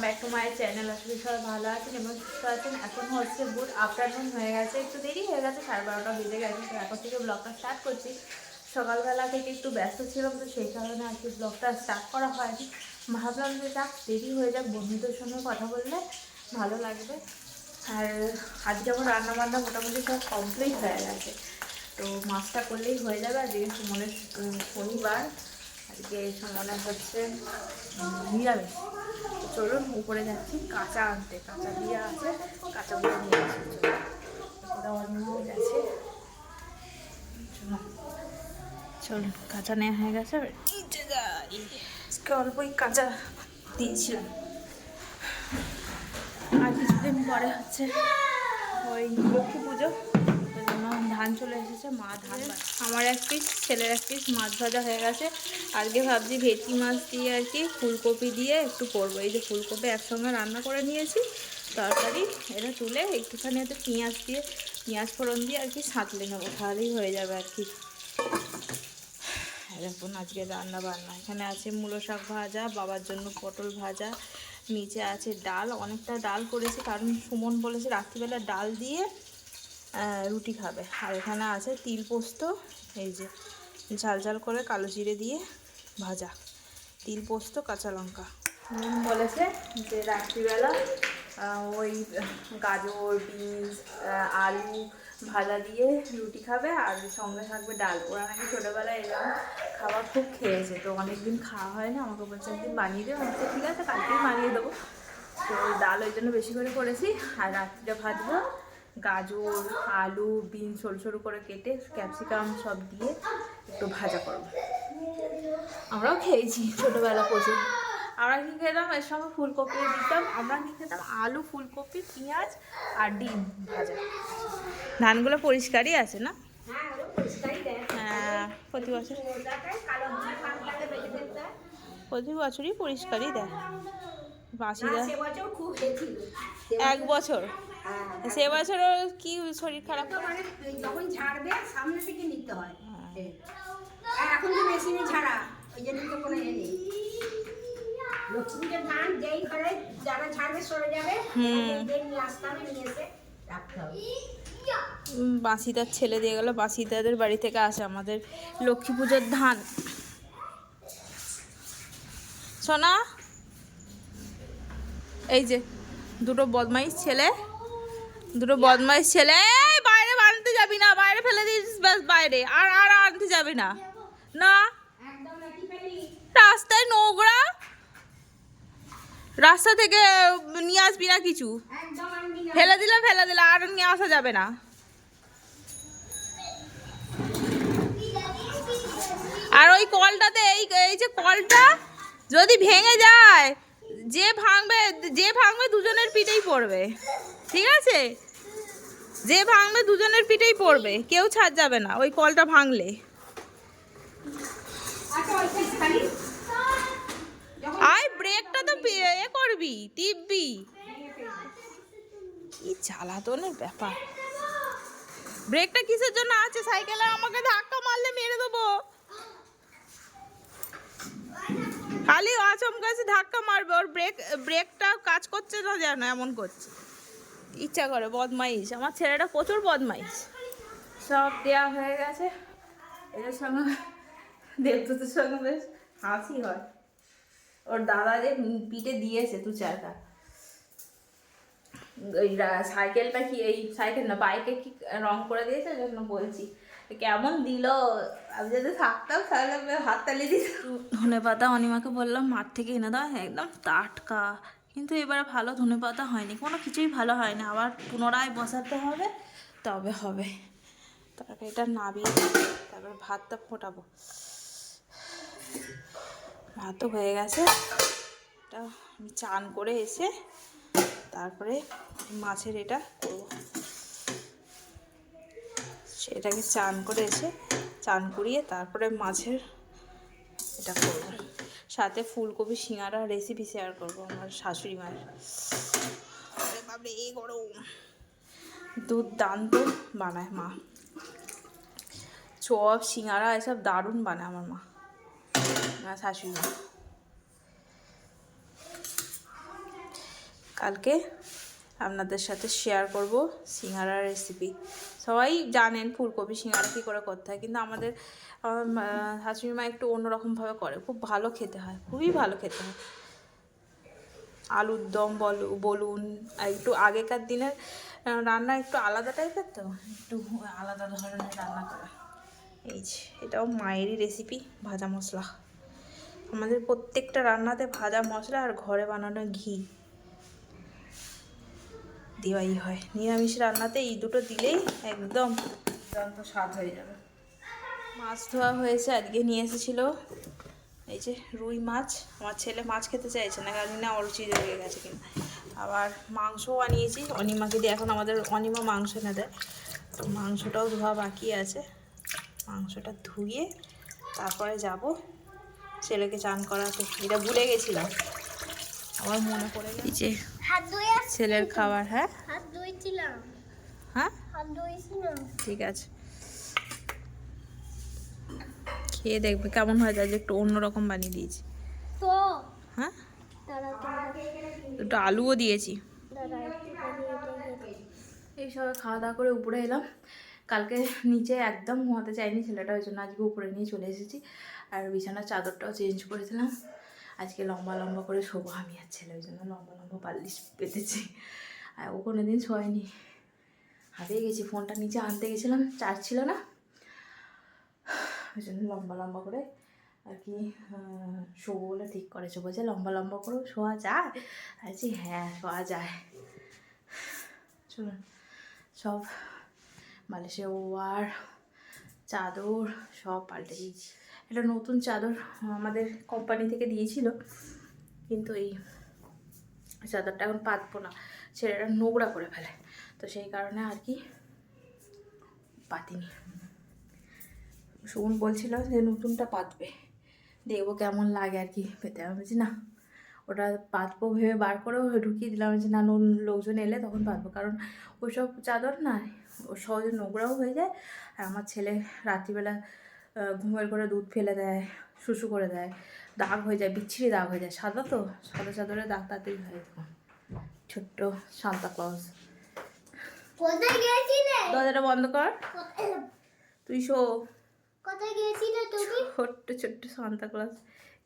Back to my channel. আসলে সবাই ভালো আছেন এবং সুস্থ আছেন। এখন হচ্ছে গুড আফটারনুন হয়ে গেছে, একটু দেরি হয়ে গেছে, 12:30 বেজে গেছে। তো এখন থেকে ব্লগটা স্টার্ট করছি। সকালবেলা থেকে একটু ব্যস্ত ছিলাম, তো সেই কারণে আর কি ব্লগটা স্টার্ট করা হয়নি। ভাবলাম যে যাক, দেরি হয়ে যাক, বন্ধুদের সঙ্গে কথা বললে ভালো লাগবে। আর আজকে আমার রান্নাবান্না মোটামুটি সব কমপ্লিট হয়ে গেছে, তো মাছটা করলেই হয়ে যাবে। আজকে সুমনের শনিবার, আজকে সুমনের হচ্ছে নিরামিষ। চলুন উপরে যাচ্ছি কাঁচা আনতে, কাঁচা দিয়ে আছে, কাঁচা দিয়ে নিয়ে আসি। ওরা অন্য গেছে, চলুন কাঁচা নেওয়া হয়ে গেছে। নিচে যাই, আজকে অল্পই কাঁচা দিয়েছিলাম। আর কিছুদিন পরে হচ্ছে ওই লক্ষ্মী পুজো, ওই জন্য ধান চলে এসেছে, মা ধান। আমার এক পিস, ছেলের এক পিস মাছ ভাজা হয়ে গেছে। আজকে ভাবছি ভেটকি মাছ দিয়ে আর কি ফুলকপি দিয়ে একটু করবো। এই যে ফুলকপি একসঙ্গে রান্না করে নিয়েছি, তরকারি এটা তুলে একটুখানি হয়তো পেঁয়াজ দিয়ে, পেঁয়াজ ফোড়ন দিয়ে আর কি সাঁতলে নেবো, তাহলেই হয়ে যাবে আর কি। দেখুন আজকে রান্না বান্না, এখানে আছে মূলো শাক ভাজা, বাবার জন্য পটল ভাজা, নিচে আছে ডাল। অনেকটা ডাল করেছি কারণ সুমন বলেছে রাত্রিবেলা ডাল দিয়ে রুটি খাবে। আর এখানে আছে তিল পোস্ত, এই যে ঝাল ঝাল করে কালো জিরে দিয়ে ভাজা, তিল পোস্ত, কাঁচা লঙ্কা। সুমন বলেছে যে রাত্রিবেলা ওই গাজর, বিনস, আলু ভাজা দিয়ে রুটি খাবে, আর সঙ্গে থাকবে ডাল। ওরা নাকি ছোটোবেলায় এরকম খাবার খুব খেয়েছে, তো অনেকদিন খাওয়া হয় না। আমাকে বলছে একদিন বানিয়ে দেবো, আমাকে ঠিক আছে কালকেই বানিয়ে দেবো। তো ডাল ওই জন্য বেশি করে করেছি। আর রাত্রিটা ভাজবো গাজর, আলু, বিন সরু সরু করে কেটে, ক্যাপসিকাম সব দিয়ে একটু ভাজা করবো। আমরাও খেয়েছি ছোটোবেলা প্রচুর। আমরা কী খেতাম, এর সঙ্গে ফুলকপি দিতাম। আমরা কী খেতাম, আলু, ফুলকপি, পেঁয়াজ আর ডিম ভাজা। ধানগুলো পরিষ্কারই আছে না? হ্যাঁ, প্রতি বছর, প্রতি বছরই পরিষ্কারই দেয়। বাসি দেয় এক বছর, সে বছরও কি শরীর খারাপ, যখন ঝাড়বে সামনে থেকে নিতে হয়। এখন তো মেশিনে ঝাড়া, ওই জন্য তো কোনো এ নেই। লক্ষ্মীদের ধান যেই ঘরে যারা ঝাড়বে সরে যাবে, নিয়ে আসতে হবে, নিয়ে এসে রাখতে হবে। বাঁশিদার ছেলে দিয়ে গেল, বাঁশিদাদের বাড়ি থেকে আসে আমাদের লক্ষ্মী পুজোর ধান। সোনা, এই যে দুটো বদমাইশ ছেলে, দুটো বদমাইশ ছেলে। এই বাইরে আনতে যাবি না, বাইরে ফেলে দিস ব্যাস, বাইরে আর আর আনতে যাবি না। না, রাস্তায় নোংরা, রাস্তা থেকে নিয়ে আসবি না কিছু, ফেলে দিলে ফেলে দিলে, আর নিয়ে আসা যাবে না। আর ওই কলটাতে, এই যে কলটা যদি ভেঙে যায়, যে ভাঙবে দুজনের পিঠেই পড়বে, ঠিক আছে? যে ভাঙবে দুজনের পিঠেই পড়বে, কেউ ছাড় যাবে না ওই কলটা ভাঙলে। আয় ব্রেকটা তো এ করবি, টিপবি। কি জ্বালাতনের ব্যাপার। ব্রেকটা কিসের জন্য আছে সাইকেলে? আমাকে ধাক্কা মারলে মেরে দেবো। খালি আচমকাছে ধাক্কা মারবে, ওর ব্রেকটা কাজ করছে না, যেন এমন করছে, ইচ্ছা করে। বদমাইশ, আমার ছেলেটা প্রচুর বদমাইশ। সব দেওয়া হয়ে গেছে। এদের সঙ্গে, দেবদূতের সঙ্গে বেশ হাসি হয়। ওর দাদা যে পিঠে দিয়েছে দু চারটা। ওই সাইকেলটা কি, এই সাইকেল না বাইকে কি রং করে দিয়েছে, ওই জন্য বলছি কেমন দিল। আমি যদি থাকতাম তাহলে হাততালি দিত। ধনেপাতা অনিমাকে বললাম মাঠ থেকে এনে দাও, একদম টাটকা। কিন্তু এবারে ভালো ধনেপাতা হয়নি, কোনো কিছুই ভালো হয়নি। আবার পুনরায় বসাতে হবে, তবে হবে। তারপরে এটা নাবিয়ে তারপর ভাতটা ফোটাবো। ভাতও হয়ে গেছে। এটা আমি চান করে এসে তারপরে মাছের এটা করবো। সেটাকে চান করে এসে, চান করিয়ে তারপরে মাছের এটা করব। সাথে ফুলকপি সিঙ্গারা রেসিপি শেয়ার করবো আমার শাশুড়ি মায়ের। আরে বাপরে, এই গরম! দুর্দান্ত বানায় মা, চপ সিঙ্গারা এসব দারুণ বানায় আমার মা, শাশুড়ি মা। কালকে আপনাদের সাথে শেয়ার করব সিঙ্গারার রেসিপি। সবাই জানেন ফুলকপি সিঙ্গারা কী করে করতে হয়, কিন্তু আমার শাশুড়ি মা একটু অন্যরকমভাবে করে, খুব ভালো খেতে হয়, খুবই ভালো খেতে হয়। আলুর দম বলুন, আর একটু আগেকার দিনের রান্না একটু আলাদা টাইপের, তো একটু আলাদা ধরনের রান্না করা। এই যে এটাও মায়েরই রেসিপি, ভাজা মশলা। আমাদের প্রত্যেকটা রান্নাতে ভাজা মশলা আর ঘরে বানানো ঘি দেওয়াই হয়। নিরামিষ রান্নাতে এই দুটো দিলেই একদম দুর্দান্ত স্বাদ হয়ে যাবে। মাছ ধোয়া হয়েছে, আজকে নিয়ে এসেছিলো এই যে রুই মাছ। আমার ছেলে মাছ খেতে চাইছে না, জানি না অরুচি লেগে গেছে কিনা। আবার মাংসও আনিয়েছি অনিমাকে দিয়ে, এখন আমাদের অনিমা মাংস এনে দেয়, তো মাংসটাও ধোয়া বাকি আছে। মাংসটা ধুয়ে তারপরে যাব ছেলেকে চান করাতে, এটা ভুলে গেছিলাম, আমার মনে পড়ে গেছে। ছেলের খাবার। হ্যাঁ হ্যাঁ ঠিক আছে, খেয়ে দেখবে কেমন হয়। তাই একটু অন্যরকম বানিয়ে দিয়েছি। হ্যাঁ একটু আলুও দিয়েছি। এইসব খাওয়া দাওয়া করে উপরে এলাম। কালকে নিচে একদম ঘুমাতে চাইনি ছেলেটা, ওই জন্য আজকে উপরে নিয়ে চলে এসেছি। আর বিছানার চাদরটাও চেঞ্জ করে দিলাম। আজকে লম্বা লম্বা করে শোবো আমি আর ছেলে, ওই জন্য লম্বা লম্বা বালিশ পেতেছি। আর ও কোনো দিন শোয়নি, হারিয়ে গেছি। ফোনটা নিচে আনতে গেছিলাম, চার্জ ছিল না, ওই জন্য লম্বা লম্বা করে আর কি শোবো বলে ঠিক করেছে। বলছে লম্বা লম্বা করেও শোয়া যায়? আছি হ্যাঁ শোয়া যায়। চলুন সব বালিশে ওয়ার চাদর সব পাল্টে দিয়েছি। একটা নতুন চাদর আমাদের কোম্পানি থেকে দিয়েছিল, কিন্তু এই চাদরটা এখন পাতবো না, ছেলেটা নোংরা করে ফেলে, তো সেই কারণে আর কি পাতিনি। সুমন বলছিল যে নতুনটা পাতবে, দেখবো কেমন লাগে আর কি পেতে। আমি বলছি না, ওটা পাতবো ভেবে বার করেও ঢুকিয়ে দিলাম যে না লোকজন এলে তখন পাতবো, কারণ ওইসব চাদর না ও সহজে নোংরাও হয়ে যায়। আর আমার ছেলে রাত্রিবেলা ঘুমের করে দুধ ফেলে দেয়, শুশু করে দেয়, দাগ হয়ে যায়, বিচ্ছিরি দাগ হয়ে যায়। সাদা তো, সাদা চাদরে দাগ তাড়াতাড়ি হয়। ছোট্ট সান্তা ক্লজ। দরজাটা বন্ধ কর, তুই শো। কোথায় গিয়েছিলে তুমি? ছোট্ট ছোট্ট সান্তা ক্লজ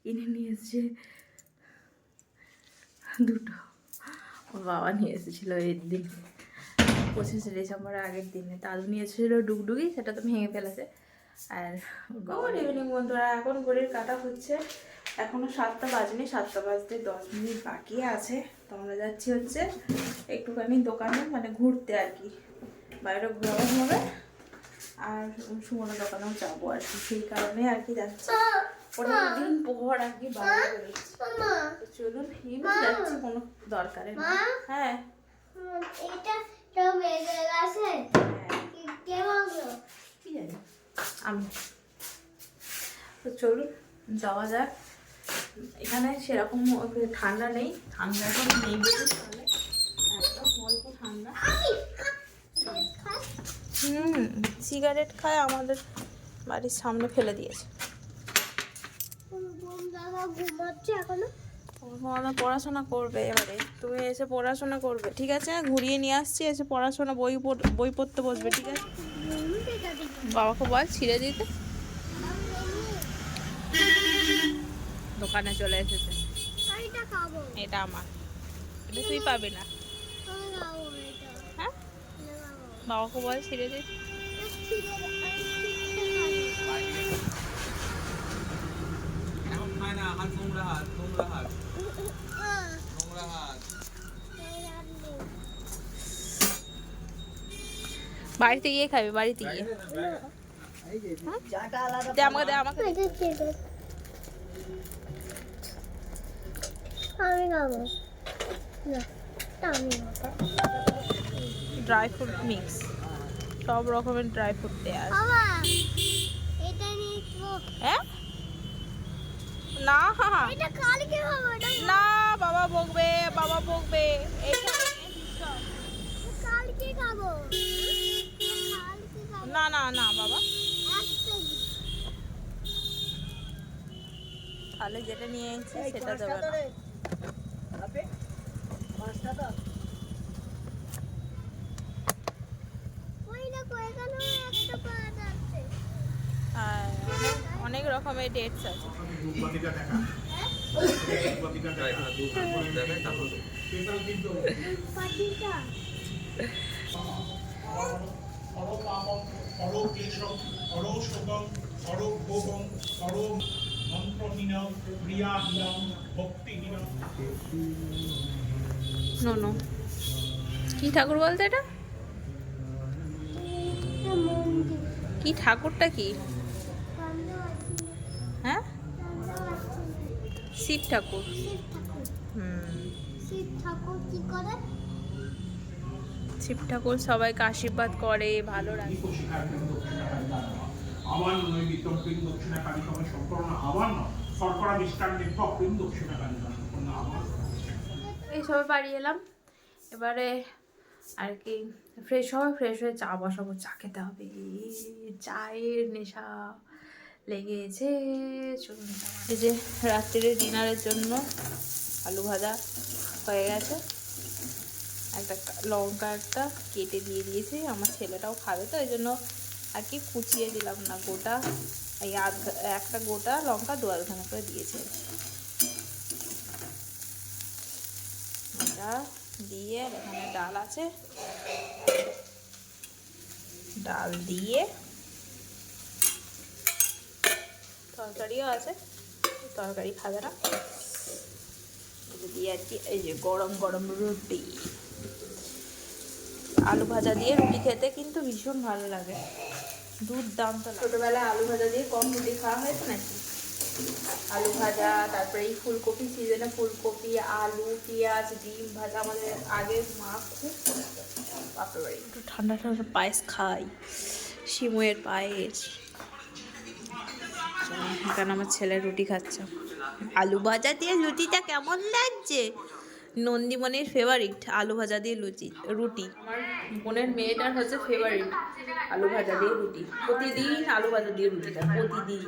কিনে নিয়ে এসেছে দুটো, ওর বাবা নিয়ে এসেছিল এর দিন 25শে ডিসেম্বরের আগের দিনে। দাদু নিয়ে এসেছিল ডুগডুগি, সেটা তো ভেঙে ফেলেছে। আর গুড ইভিনিং বন্ধুরা, এখন ঘড়ির কাটা হচ্ছে, এখনও 7টা বাজেনি, 7টা বাজতে 10 মিনিট বাকি আছে। তো আমরা যাচ্ছি হচ্ছে একটুখানি দোকানে, মানে ঘুরতে আর কি, বাইরে ঘোরানো হবে আর সুমনের দোকানেও যাবো আর কি, সেই কারণে আর কি যাচ্ছি। অনেকদিন পর আর কি বাইরে বেরোচ্ছি। চলুন যাচ্ছি কোনো দরকারে না। হ্যাঁ এটা তো বেজে গেছে, কে ভাঙলো কি জানি আমি। তো চলুন যাওয়া যাক। এখানে সেরকম ঠান্ডা নেই, ঠান্ডা এখন নেই বলে তাহলে একদম অল্প ঠান্ডা। সিগারেট খায়, আমাদের বাড়ির সামনে ফেলে দিয়েছে। ঘুমাচ্ছে এখনো। পড়াশোনা করবে এবারে, তুমি এসে পড়াশোনা করবে, ঠিক আছে? ঘুরিয়ে নিয়ে আসছি, এসে পড়াশোনা বই পড়তে বসবে, ঠিক আছে? বাবাকে বল ছিঁড়ে দিতে। দোকানে চলে এসেছে। এটা আমার, এটা তুই পাবি না। হ্যাঁ বাবাকে বল ছিঁড়ে দিতে। বাড়িতে গিয়ে খাবি, বাড়িতে গিয়ে। আমাকে দে, আমাকে আমি খাবো না, আমি ড্রাই ফ্রুট মিক্স, সব রকমের ড্রাই ফ্রুট দেয়া আছে। এটা নিয়ে হ্যাঁ না এটা কালকে হবে না, বাবা বকবে, বাবা বকবে। কালকে খাবো, না না না বাবা, তাহলে যেটা নিয়ে এসেছি সেটা দেবে না। ওই দেখো এখানেও একটা পাওয়া যাচ্ছে। আর অনেক রকমের ডেটস আছে। পাখিটা নো কি ঠাকুর বলতে এটা? মন্দির কি ঠাকুরটা কি? কান্দ আছে, হ্যাঁ, কান্দ আছে। শিব ঠাকুর। শিব ঠাকুর, হুম, শিব ঠাকুর কি করে? শিব ঠাকুর সবাইকে আশীর্বাদ করে, ভালো রাখে। আবার নৈমিত্তম পিন দক্ষিণাকারী সময় সম্পূর্ণ আবার না শর্করা মিষ্টান নির্ভর পিন দক্ষিণাকারী সম্পূর্ণ আবার এই সবে বাড়ি এলাম, এবারে আর কি ফ্রেশ হয়ে চা বসাবো, চা খেতে হবে। চায়ের নেশা লেগেছে। চলুন এই যে রাত্রিরে ডিনারের জন্য আলু ভাজা হয়ে গেছে, একটা লঙ্কা একটা কেটে দিয়ে দিয়েছি, আমার ছেলেটাও খাবে তো এই জন্য আর কি কুচিয়ে দিলাম না, গোটা এই একটা গোটা লঙ্কা 2.5 করে দিয়েছি। এটা দিয়ে এখানে ডাল আছে, ডাল দিয়ে তরকারিও আছে, তরকারি খাবে না, এটা দিয়ে আর কি এই যে গরম গরম রুটি, আলু ভাজা দিয়ে রুটি খেতে কিন্তু ভীষণ ভালো লাগে, দুর্দান্ত লাগে। ছোটোবেলায় আলু ভাজা দিয়ে কম রুটি খাওয়া হয়েছে নাকি? আলু ভাজা, তারপরে এই ফুলকপি সিজনে ফুলকপি, আলু, পেঁয়াজ, ডিম ভাজা আমাদের আগে মা খুব বাপরে বাড়ি। একটু ঠান্ডা ঠান্ডা পায়েস খাই, সিমুয়ের পায়েস। এখানে আমার ছেলে রুটি খাচ্ছে, আলু ভাজা দিয়ে রুটিটা কেমন লাগছে? নন্দীমণির ফেভারিট আলু ভাজা দিয়ে রুটি। আমার বোনের মেয়েটার হচ্ছে ফেভারিট আলু ভাজা দিয়ে রুটি, প্রতিদিন আলু ভাজা দিয়ে রুটিটা প্রতিদিন।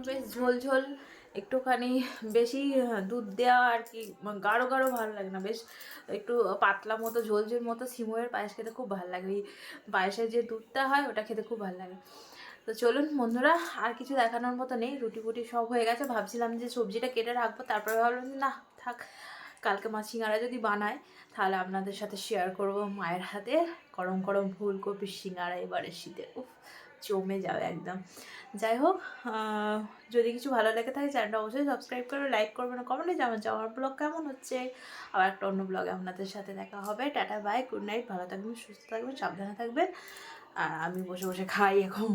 বেশ ঝোল ঝোল একটুখানি বেশি দুধ দেওয়া আর কি, গাঢ় গাঢ় ভালো লাগে না, বেশ একটু পাতলা মতো ঝোল ঝোল মতো সিমুয়ের পায়েস খেতে খুব ভালো লাগে, ওই পায়েসের যে দুধটা হয় ওটা খেতে খুব ভালো লাগে। তো চলুন বন্ধুরা, আর কিছু দেখানোর মতো নেই, রুটি ফুটি সব হয়ে গেছে। ভাবছিলাম যে সবজিটা কেটে রাখবো, তারপরে ভাবলাম যে না থাক, কালকে মা সিঙ্গারা যদি বানায় তাহলে আপনাদের সাথে শেয়ার করব মায়ের হাতে গরম গরম ফুলকপির সিঙ্গারা এবারে শীতে, উফ জমে যাবে একদম। যাই হোক, যদি কিছু ভালো লেগে থাকে চ্যানেলটা অবশ্যই সাবস্ক্রাইব করবে, লাইক করবেন, কমেন্টে জানাবেন যে আমার ব্লগ কেমন হচ্ছে। আবার একটা অন্য ব্লগে আপনাদের সাথে দেখা হবে। টাটা বাই, গুড নাইট, ভালো থাকবেন, সুস্থ থাকবেন, সাবধানে থাকবেন। আর আমি বসে বসে খাই এখন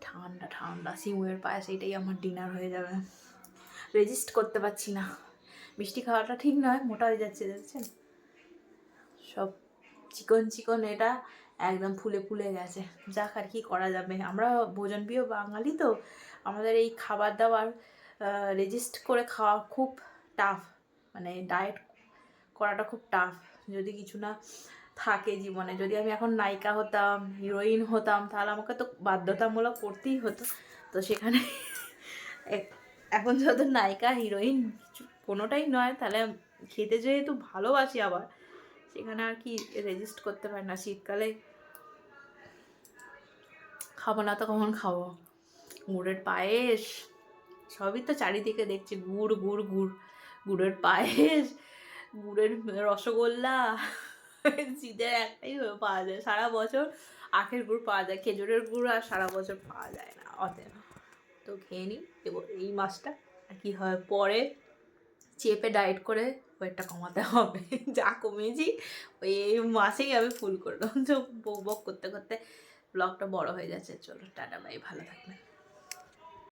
ঠান্ডা ঠান্ডা সিমুয়ের পায়েস, এটাই আমার ডিনার হয়ে যাবে। রেজিস্ট করতে পারছি না, মিষ্টি খাওয়াটা ঠিক নয়, মোটা হয়ে যাচ্ছে দেখছেন, সব চিকন চিকন, এটা একদম ফুলে ফুলে গেছে। যাক আর কি করা যাবে, আমরা ভোজনপ্রিয় বাঙালি তো, আমাদের এই খাবার দাবার রেজিস্ট করে খাওয়া খুব টাফ, মানে ডায়েট করাটা খুব টাফ। যদি কিছু না থাকে জীবনে, যদি আমি এখন নায়িকা হতাম, হিরোইন হতাম, তাহলে আমাকে তো বাধ্যতামূলক করতেই হতো। তো সেখানে এখন যত নায়িকা হিরোইন কিছু কোনোটাই নয়, তাহলে খেতে যেহেতু ভালোবাসি আবার, সেখানে আর কি রেজিস্ট করতে পারি না। শীতকালে খাবো না তো কখন খাবো? গুড়ের পায়েস সবই তো চারিদিকে দেখছি, গুড় গুড় গুড়, গুড়ের পায়েস, গুড়ের রসগোল্লা, শীতের একটাই পাওয়া যায় সারা বছর, আখের গুড় পাওয়া যায়, খেজুরের গুড় আর সারা বছর পাওয়া যায় না অতএব। তো খেয়ে নিই এবার এই মাসটা, আর কি হয় পরে চেপে ডায়েট করে ওয়েটটা কমাতে হবে। যা কমিয়েছি ওই এই মাসেই আমি ফুল করলাম, তো বক বক করতে করতে ব্লগটা বড় হয়ে যাচ্ছে। চলো টাটা বাই, ভালো থাকবেন।